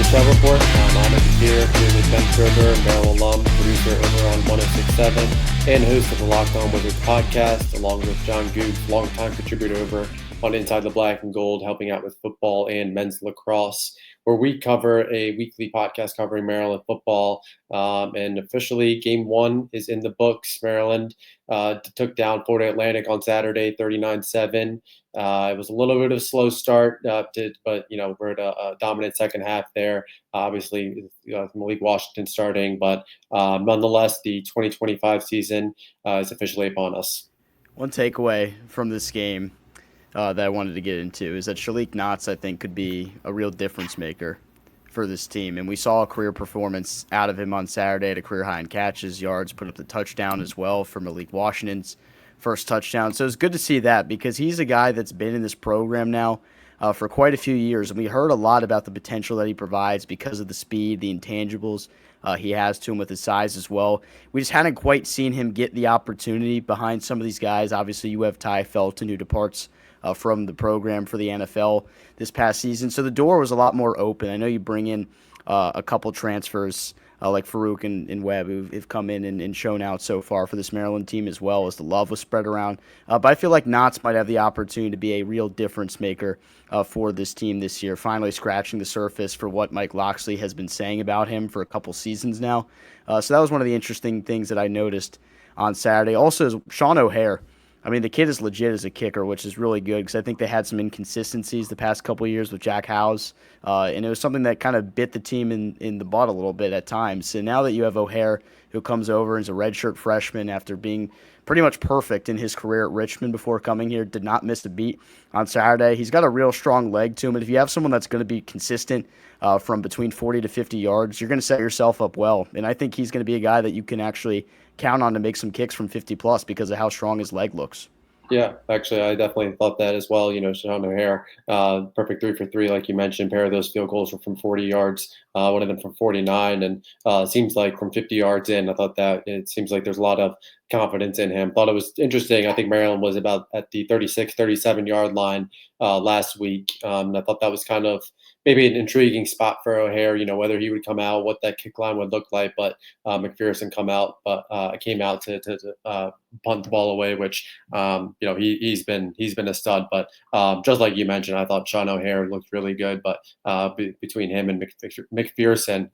Strober Report. I'm Ahmed Ghafir, Gugs Ben Strober, Maryland alum, producer over on 106.7, and host of the Locked On Wizards podcast, along with John Googs, longtime contributor over on Inside the Black and Gold, helping out with football and men's lacrosse, where we cover a weekly podcast covering Maryland football. And officially, Game 1 is in the books. Maryland took down Florida Atlantic on Saturday, 39-7. It was a little bit of a slow start, but we're at a dominant second half there. Obviously, Malik Washington starting, but nonetheless, the 2025 season is officially upon us. One takeaway from this game that I wanted to get into is that Shalik Knotts, I think, could be a real difference maker for this team. And we saw a career performance out of him on Saturday at a career high in catches, yards, put up the touchdown as well for Malik Washington's first touchdown. So it's good to see that because he's a guy that's been in this program now for quite a few years. And we heard a lot about the potential that he provides because of the speed, the intangibles he has to him with his size as well. We just hadn't quite seen him get the opportunity behind some of these guys. Obviously, you have Ty Felton, who departs from the program for the NFL this past season. So the door was a lot more open. I know you bring in a couple transfers like Farouk and Webb who've come in and shown out so far for this Maryland team as well as the love was spread around. But I feel like Knotts might have the opportunity to be a real difference maker for this team this year, finally scratching the surface for what Mike Locksley has been saying about him for a couple seasons now. So that was one of the interesting things that I noticed on Saturday. Also, is Sean O'Hare. I mean, the kid is legit as a kicker, which is really good because I think they had some inconsistencies the past couple of years with Jack Howes, and it was something that kind of bit the team in the butt a little bit at times. So now that you have O'Hare, who comes over as a redshirt freshman after being pretty much perfect in his career at Richmond before coming here, did not miss a beat on Saturday. He's got a real strong leg to him, and if you have someone that's going to be consistent from between 40 to 50 yards, you're going to set yourself up well. And I think he's going to be a guy that you can actually count on to make some kicks from 50-plus because of how strong his leg looks. Yeah, actually, I definitely thought that as well. Sean O'Hare, perfect 3 for 3, like you mentioned. Pair of those field goals were from 40 yards, one of them from 49, and seems like from 50 yards in. I thought that it seems like there's a lot of confidence in him. Thought it was interesting. I think Maryland was about at the 36, 37-yard line last week. I thought that was kind of maybe an intriguing spot for O'Hare, whether he would come out, what that kick line would look like. But McPherson came out to punt the ball away, which he's been a stud. But just like you mentioned, I thought Sean O'Hare looked really good. But between him and McPherson,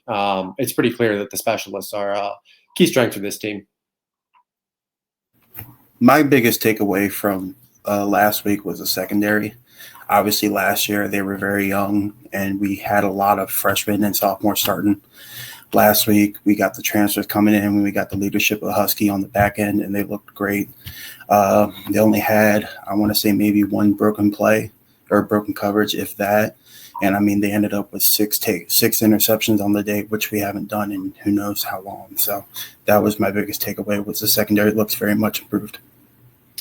it's pretty clear that the specialists are key strengths of this team. My biggest takeaway from last week was the secondary. Obviously, last year they were very young, and we had a lot of freshmen and sophomores starting. Last week, we got the transfers coming in, and we got the leadership of Husky on the back end, and they looked great. They only had, I want to say, maybe one broken play or broken coverage, if that. And, I mean, they ended up with six interceptions on the day, which we haven't done in who knows how long. So that was my biggest takeaway, was the secondary looks very much improved.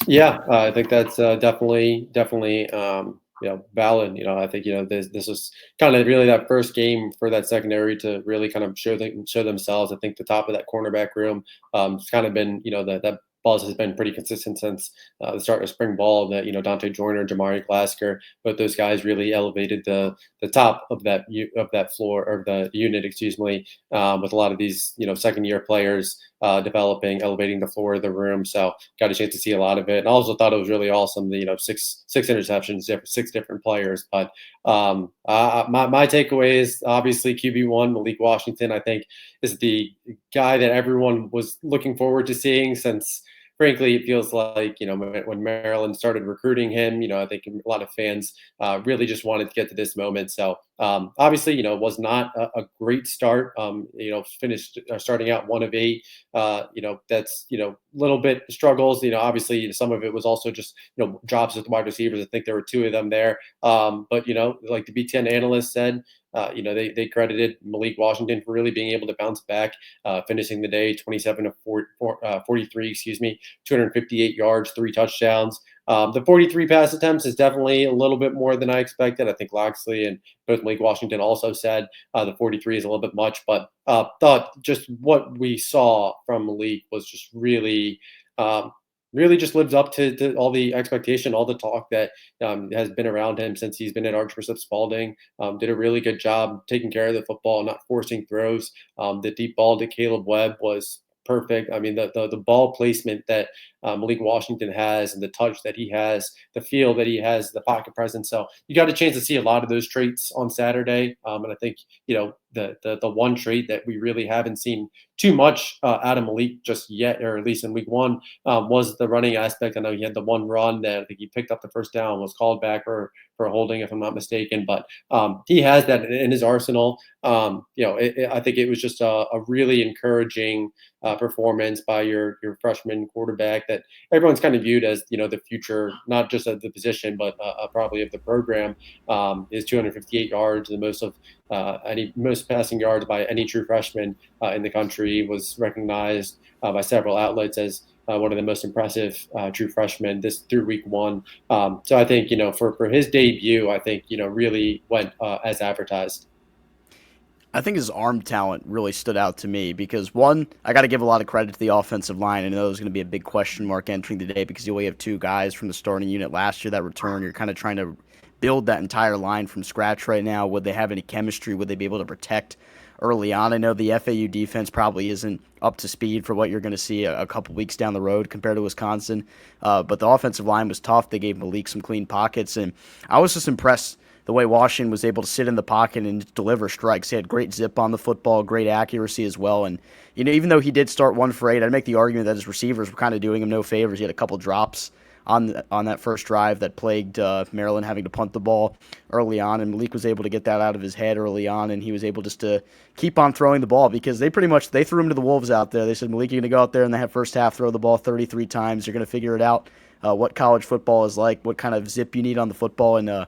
Yeah, I think that's definitely valid. I think this was kind of really that first game for that secondary to really kind of show themselves. I think the top of that cornerback room has kind of been that buzz has been pretty consistent since the start of spring ball. That Dante Joyner, Jamari Glasker, both those guys really elevated the top of that floor or the unit, excuse me, with a lot of these second year players elevating the floor of the room. So got a chance to see a lot of it, and I also thought it was really awesome. The six interceptions, 6 different players. But my takeaway is obviously QB1 Malik Washington. I think is the guy that everyone was looking forward to seeing since. Frankly, it feels like, when Maryland started recruiting him, I think a lot of fans really just wanted to get to this moment. So obviously, it was not a great start. Finished starting out 1 of 8. That's, little bit struggles. Obviously, some of it was also just, drops with wide receivers. I think there were 2 of them there. But, like the BTN analyst said, they credited Malik Washington for really being able to bounce back, finishing the day 27 of 43, 258 yards, 3 touchdowns. The 43 pass attempts is definitely a little bit more than I expected. I think Locksley and both Malik Washington also said the 43 is a little bit much, but thought just what we saw from Malik was just really really just lives up to all the expectation, all the talk that has been around him since he's been at Archbishop Spalding. Did a really good job taking care of the football, not forcing throws. The deep ball to Caleb Webb was perfect. I mean, the ball placement that Malik Washington has, and the touch that he has, the feel that he has, the pocket presence. So you got a chance to see a lot of those traits on Saturday. And I think the one trait that we really haven't seen too much out of Malik just yet, or at least in week one, was the running aspect. I know he had the one run that I think he picked up the first down, was called back for a holding, if I'm not mistaken. But he has that in his arsenal. I think it was just a really encouraging performance by your freshman quarterback that everyone's kind of viewed as the future, not just of the position, but probably of the program. Is 258 yards, the most of most passing yards by any true freshman in the country. Was recognized by several outlets as one of the most impressive true freshmen this through week one. So I think for his debut, I think really went as advertised. I think his arm talent really stood out to me because, one, I got to give a lot of credit to the offensive line. I know there's going to be a big question mark entering the day because you only have two guys from the starting unit last year that return. You're kind of trying to build that entire line from scratch right now. Would they have any chemistry? Would they be able to protect early on? I know the FAU defense probably isn't up to speed for what you're going to see a couple weeks down the road compared to Wisconsin, but the offensive line was tough. They gave Malik some clean pockets, and I was just impressed the way Washington was able to sit in the pocket and deliver strikes. He had great zip on the football, great accuracy as well. And, even though he did start 1 for 8, I'd make the argument that his receivers were kind of doing him no favors. He had a couple drops on that first drive that plagued Maryland having to punt the ball early on. And Malik was able to get that out of his head early on, and he was able just to keep on throwing the ball because they threw him to the wolves out there. They said, Malik, you're going to go out there in the first half, throw the ball 33 times. You're going to figure it out, what college football is like, what kind of zip you need on the football. And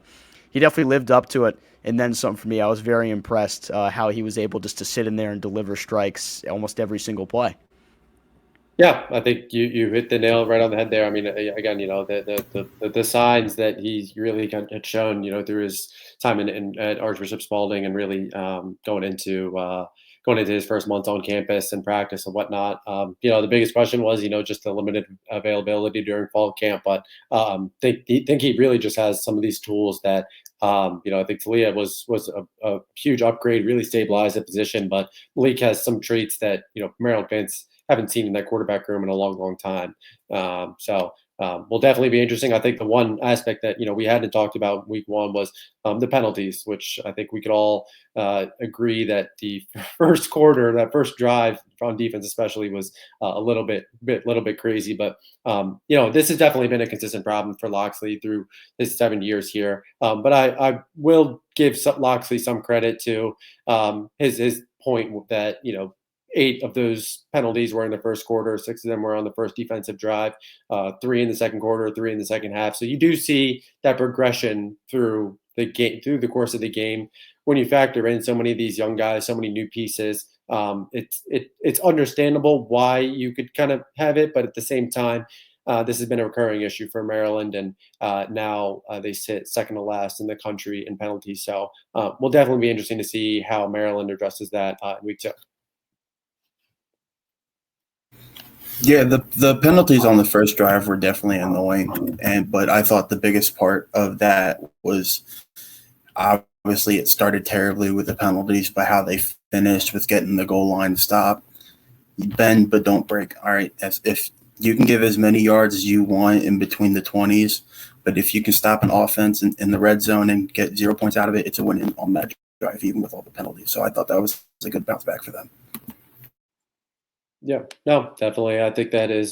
he definitely lived up to it, and then some for me. I was very impressed how he was able just to sit in there and deliver strikes almost every single play. Yeah, I think you hit the nail right on the head there. I mean, again, the signs that he's really had shown, through his time at Archbishop Spalding, and really going into his first months on campus and practice and whatnot. The biggest question was, just the limited availability during fall camp, but think he really just has some of these tools that. I think Talia was a huge upgrade, really stabilized the position, but Malik has some traits that Maryland fans haven't seen in that quarterback room in a long, long time. So will definitely be interesting. I think the one aspect that we hadn't talked about week one was the penalties, which I think we could all agree that the first quarter, that first drive on defense especially, was a little bit crazy. But this has definitely been a consistent problem for Locksley through his 7 years here. But I will give Locksley some credit to his point that 8 of those penalties were in the first quarter. 6 of them were on the first defensive drive. 3 in the second quarter, 3 in the second half. So you do see that progression through the game, through the course of the game. When you factor in so many of these young guys, so many new pieces, it's understandable why you could kind of have it. But at the same time, this has been a recurring issue for Maryland, and now they sit second to last in the country in penalties. So will definitely be interesting to see how Maryland addresses that in week 2. Yeah, the penalties on the first drive were definitely annoying, but I thought the biggest part of that was obviously it started terribly with the penalties, but how they finished with getting the goal line stop. Bend but don't break. All right, if you can give as many yards as you want in between the 20s, but if you can stop an offense in the red zone and get 0 points out of it, it's a win on that drive, even with all the penalties. So I thought that was a good bounce back for them. Yeah, no, definitely. I think that is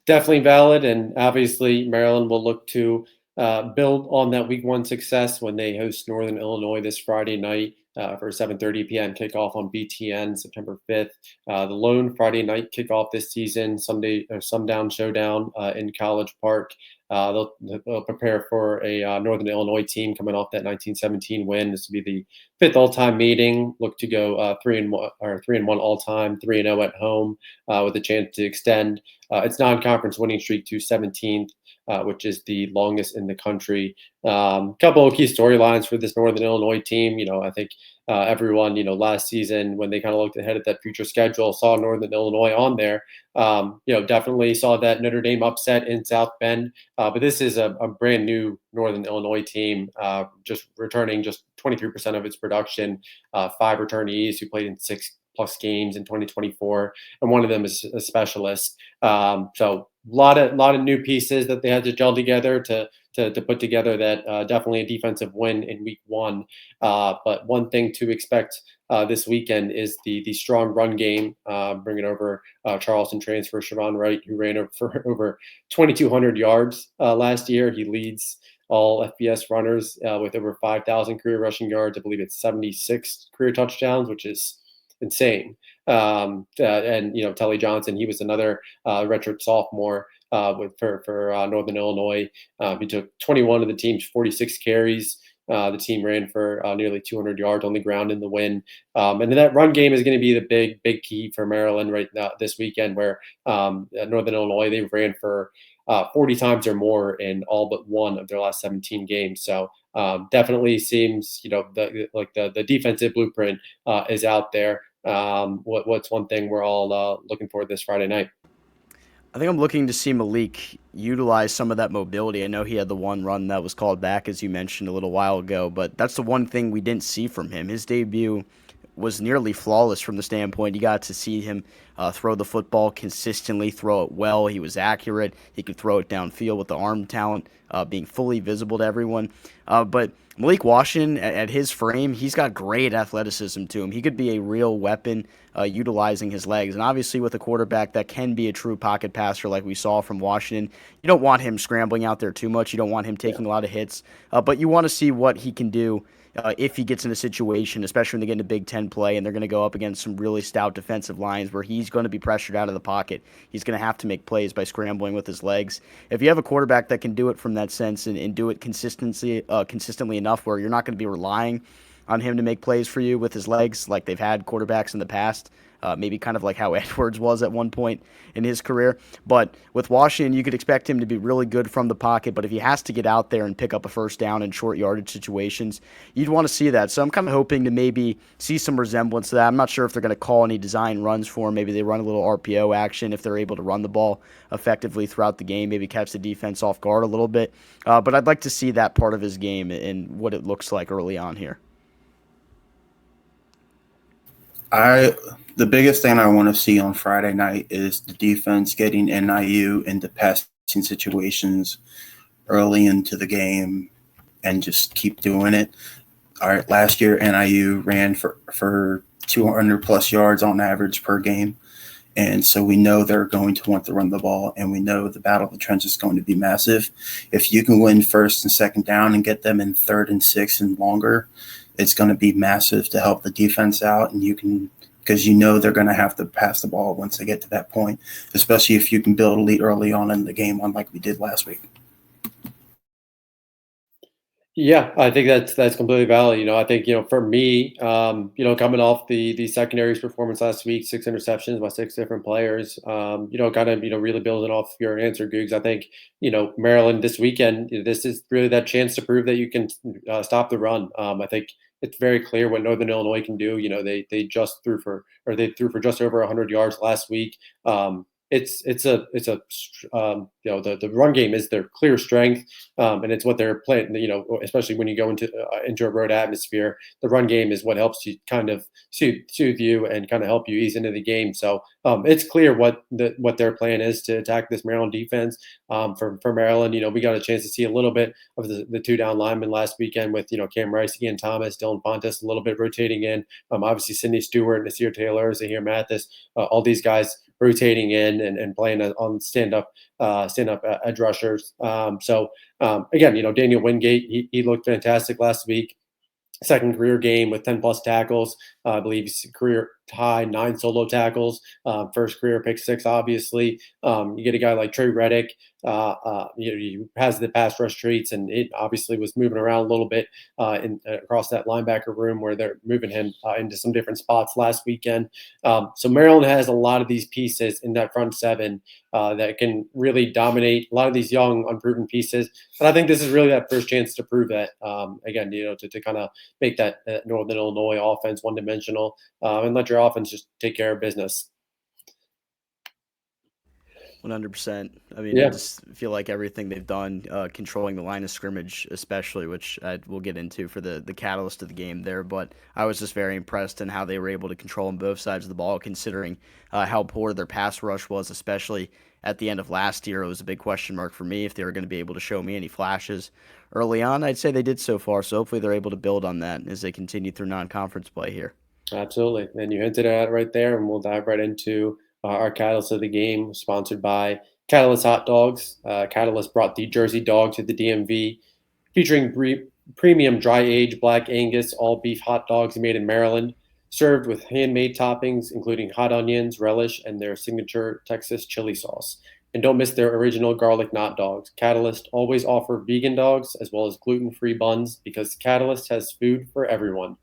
definitely valid. And obviously, Maryland will look to build on that week 1 success when they host Northern Illinois this Friday night for a 7:30 p.m. kickoff on BTN September 5th. The lone Friday night kickoff this season, Sunday or Sundown Showdown in College Park. They'll prepare for a Northern Illinois team coming off that 1917 win. This will be the 5th all-time meeting. Look to go 3-1 all-time, 3-0 at home, with a chance to extend its non-conference winning streak to 17th, which is the longest in the couple of key storylines for this Northern Illinois team. I think everyone, last season when they kind of looked ahead at that future schedule, saw Northern Illinois on there. Definitely saw that Notre Dame upset in South Bend, but this is a brand new Northern Illinois team, just returning just 23% of its production, 5 returnees who played in 6+ games in 2024, and one of them is a specialist. So a lot of new pieces that they had to gel together to put together that definitely a defensive win in week 1. But one thing to expect this weekend is the strong run game, bringing over Charleston transfer Shavon Wright, who ran for over 2,200 yards last year. He leads all FBS runners with over 5,000 career rushing yards. I believe it's 76 career touchdowns, which is insane. And Telly Johnson, he was another redshirt sophomore for Northern Illinois. He took 21 of the team's 46 carries. The team ran for nearly 200 yards on the ground in the win. And then that run game is going to be the big key for Maryland right now this weekend, where Northern Illinois, they ran for 40 times or more in all but one of their last 17 games. So definitely seems, the defensive blueprint is out there. What's one thing we're all looking for this Friday night? I think I'm looking to see Malik utilize some of that mobility. I know he had the one run that was called back, as you mentioned a little while ago, but that's the one thing we didn't see from him. His debut was nearly flawless from the standpoint. You got to see him throw the football consistently, throw it well. He was accurate. He could throw it downfield with the arm talent being fully visible to everyone. But Malik Washington, at his frame, he's got great athleticism to him. He could be a real weapon utilizing his legs. And obviously with a quarterback that can be a true pocket passer like we saw from Washington, you don't want him scrambling out there too much. You don't want him taking a lot of hits. But you want to see what he can do if he gets in a situation, especially when they get into Big Ten play and they're going to go up against some really stout defensive lines where he's going to be pressured out of the pocket. He's going to have to make plays by scrambling with his legs. If you have a quarterback that can do it from that sense and do it consistently enough where you're not going to be relying on him to make plays for you with his legs like they've had quarterbacks in the past, maybe kind of like how Edwards was at one point in his career. But with Washington, you could expect him to be really good from the pocket, but if he has to get out there and pick up a first down in short yardage situations, you'd want to see that. So I'm kind of hoping to maybe see some resemblance to that. I'm not sure if they're going to call any design runs for him. Maybe they run a little RPO action if they're able to run the ball effectively throughout the game, maybe catch the defense off guard a little bit. But I'd like to see that part of his game and what it looks like early on here. The biggest thing I want to see on Friday night is the defense getting NIU into passing situations early into the game and just keep doing it. All right, last year NIU ran for 200 plus yards on average per game. And so we know they're going to want to run the ball, and we know the battle of the trenches is going to be massive. If you can win first and second down and get them in 3rd and 6 and longer, it's going to be massive to help the defense out, and you can, because they're going to have to pass the ball once they get to that point, especially if you can build a lead early on in the game, unlike we did last week. Yeah, I think that's completely valid. I think for me, coming off the secondary's performance last week, 6 interceptions by 6 different players, really building off your answer, Googs. I think Maryland this weekend, this is really that chance to prove that you can stop the run. I think it's very clear what Northern Illinois can do. They threw for just over 100 yards last week. The run game is their clear strength, and it's what they're playing. Especially when you go into a road atmosphere, the run game is what helps you kind of soothe you and kind of help you ease into the game. So it's clear what their plan is to attack this Maryland defense. For Maryland, we got a chance to see a little bit of the 2 down linemen last weekend with Cam Rice, Ian Thomas, Dylan Pontus, a little bit rotating in. Obviously Sidney Stewart, Nasir Taylor, Zahir Mathis, all these guys rotating in and playing on stand-up edge rushers. Again, Daniel Wingate, he looked fantastic last week. Second career game with 10+ tackles. I believe he's career high 9 solo tackles, first career pick six, obviously. You get a guy like Trey Reddick, he has the pass rush traits, and it obviously was moving around a little bit across that linebacker room where they're moving him into some different spots last weekend. So Maryland has a lot of these pieces in that front seven that can really dominate a lot of these young, unproven pieces. And I think this is really that first chance to prove that. Again, to kind of make that Northern Illinois offense one-dimensional and let your offense just take care of business. 100%. I mean, I Yeah, just feel like everything they've done, controlling the line of scrimmage, especially, which we'll get into for the catalyst of the game there. But I was just very impressed in how they were able to control on both sides of the ball, considering how poor their pass rush was, especially at the end of last year. It was a big question mark for me if they were going to be able to show me any flashes early on. I'd say they did so far, so hopefully they're able to build on that as they continue through non-conference play here. absolutely. And you hinted at it right there, and we'll dive right into our catalyst of the game, sponsored by Catalyst Hot Dogs. Catalyst brought the Jersey Dog to the DMV, featuring premium dry-aged black Angus all beef hot dogs made in Maryland, served with handmade toppings including hot onions, relish, and their signature Texas chili sauce. And don't miss their original garlic knot dogs. Catalyst always offer vegan dogs as well as gluten-free buns because Catalyst has food for everyone.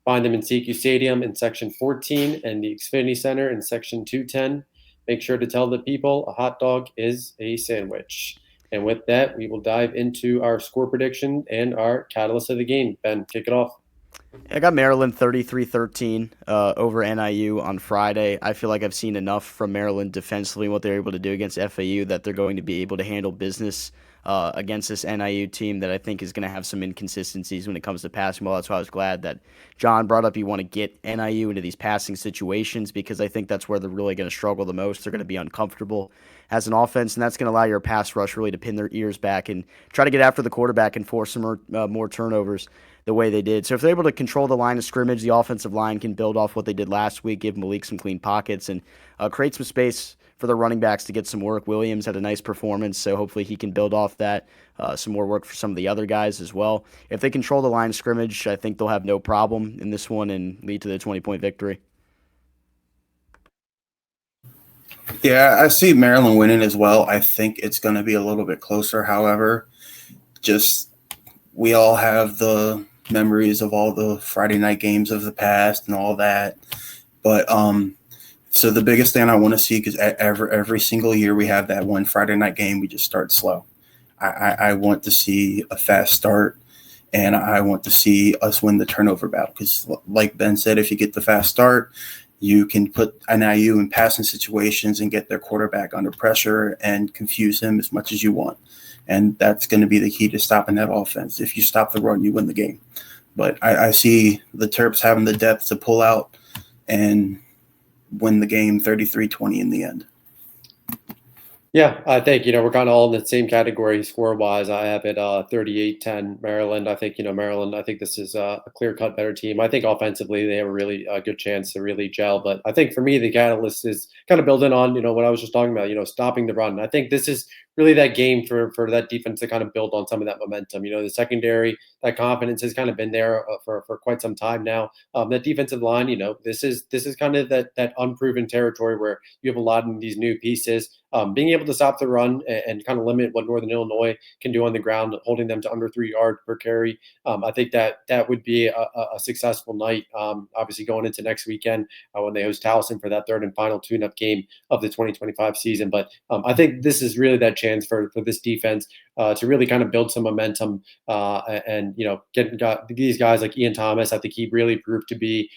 Find them in CQ Stadium in Section 14 and the Xfinity Center in Section 210. Make sure to tell the people a hot dog is a sandwich. And with that, we will dive into our score prediction and our catalyst of the game. Ben, kick it off. I got Maryland 33-13 over NIU on Friday. I feel like I've seen enough from Maryland defensively, what they're able to do against FAU, that they're going to be able to handle business against this NIU team that I think is going to have some inconsistencies when it comes to passing. Well, that's why I was glad that John brought up you want to get NIU into these passing situations, because I think that's where they're really going to struggle the most. They're going to be uncomfortable as an offense, and that's going to allow your pass rush really to pin their ears back and try to get after the quarterback and force some more turnovers the way they did. So if they're able to control the line of scrimmage, the offensive line can build off what they did last week, give Malik some clean pockets, and create some space for the running backs to get some work. Williams had a nice performance, so hopefully he can build off that. Some more work for some of the other guys as well. If they control the line of scrimmage, I think they'll have no problem in this one and lead to the 20-point victory. Yeah, I see Maryland winning as well. I think it's going to be a little bit closer. However, just we all have the memories of all the Friday night games of the past and all that. But so the biggest thing I want to see, because every single year we have that one Friday night game, we just start slow. I want to see a fast start, and I want to see us win the turnover battle. Because like Ben said, if you get the fast start, you can put NIU in passing situations and get their quarterback under pressure and confuse him as much as you want. And that's going to be the key to stopping that offense. If you stop the run, you win the game. But I see the Terps having the depth to pull out and win the game 33-20 in the end. Yeah, I think, we're kind of all in the same category score-wise. I have it 38-10 Maryland. I think, Maryland, I think this is a clear-cut better team. I think offensively they have a really good chance to really gel. But I think for me, the catalyst is kind of building on, what I was just talking about, stopping the run. I think this is really that game for that defense to kind of build on some of that momentum. The secondary, that confidence has kind of been there for quite some time now. That defensive line, this is kind of that unproven territory where you have a lot of these new pieces. Being able to stop the run and kind of limit what Northern Illinois can do on the ground, holding them to under 3 yards per carry. I think that would be a successful night. Obviously going into next weekend when they host Towson for that third and final tune-up game of the 2025 season. But I think this is really that chance for this defense to really kind of build some momentum and get these guys like Ian Thomas. I think he really proved to be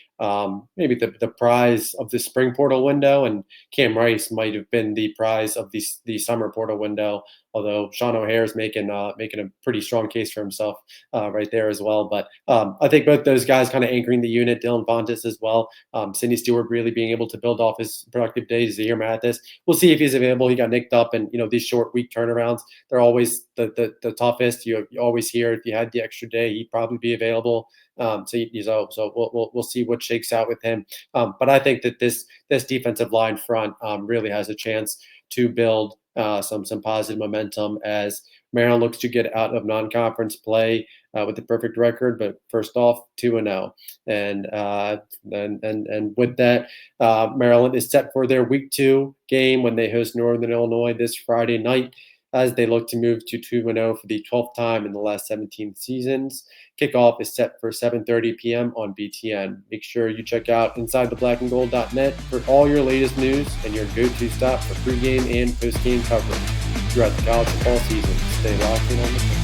maybe the prize of the spring portal window, and Cam Rice might have been the prize of the summer portal window. Although Sean O'Hare is making a pretty strong case for himself right there as well. But I think both those guys kind of anchoring the unit, Dylan Fontes as well. Sidney Stewart really being able to build off his productive days Zahir Mathis. We'll see if he's available. He got nicked up, and these short week turnarounds, they're always the toughest. You always hear if you had the extra day, he'd probably be available. So we'll see what shakes out with him. But I think that this defensive line front really has a chance to build some positive momentum as Maryland looks to get out of non-conference play with the perfect record. But first off, 2-0, and with that, Maryland is set for their Week 2 game when they host Northern Illinois this Friday night, as they look to move to 2-0 for the 12th time in the last 17 seasons. Kickoff is set for 7:30 p.m. on BTN. Make sure you check out InsideTheBlackandGold.net for all your latest news and your go-to stop for pregame and postgame coverage throughout the college football season. Stay locked in on the